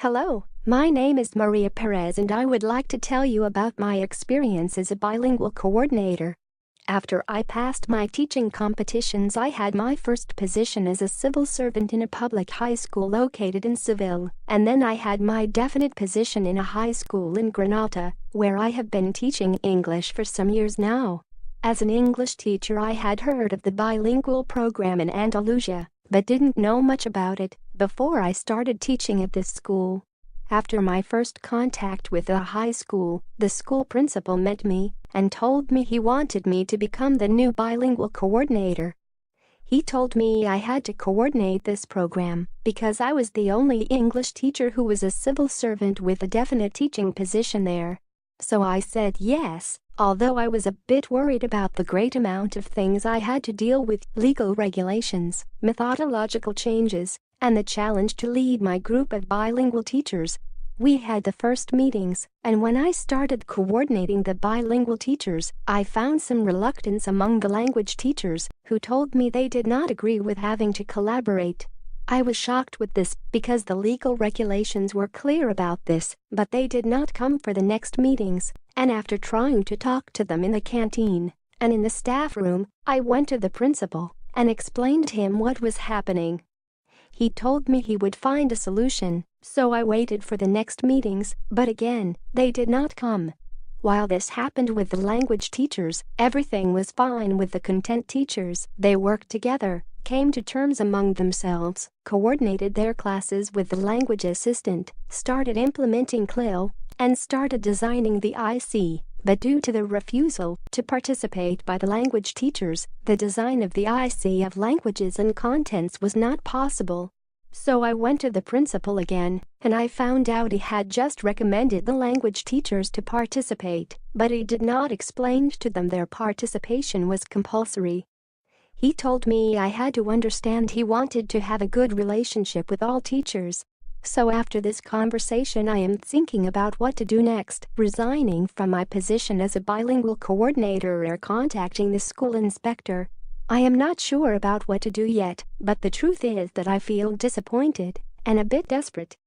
Hello, my name is Maria Perez and I would like to tell you about my experience as a bilingual coordinator. After I passed my teaching competitions, I had my first position as a civil servant in a public high school located in Seville, and then I had my definite position in a high school in Granada, where I have been teaching English for some years now. As an English teacher, I had heard of the bilingual program in Andalusia, but didn't know much about it before I started teaching at this school. After my first contact with the high school, the school principal met me and told me he wanted me to become the new bilingual coordinator. He told me I had to coordinate this program because I was the only English teacher who was a civil servant with a definite teaching position there. So I said yes, although I was a bit worried about the great amount of things I had to deal with: legal regulations, methodological changes, and the challenge to lead my group of bilingual teachers. We had the first meetings, and when I started coordinating the bilingual teachers, I found some reluctance among the language teachers, who told me they did not agree with having to collaborate. I was shocked with this because the legal regulations were clear about this, but they did not come for the next meetings, and after trying to talk to them in the canteen and in the staff room, I went to the principal and explained to him what was happening. He told me he would find a solution, so I waited for the next meetings, but again, they did not come. While this happened with the language teachers, everything was fine with the content teachers. They worked together, came to terms among themselves, coordinated their classes with the language assistant, started implementing CLIL, and started designing the IC. But due to the refusal to participate by the language teachers, the design of the IC of languages and contents was not possible. So I went to the principal again, and I found out he had just recommended the language teachers to participate, but he did not explain to them their participation was compulsory. He told me I had to understand he wanted to have a good relationship with all teachers. So after this conversation, I am thinking about what to do next: resigning from my position as a bilingual coordinator or contacting the school inspector. I am not sure about what to do yet, but the truth is that I feel disappointed and a bit desperate.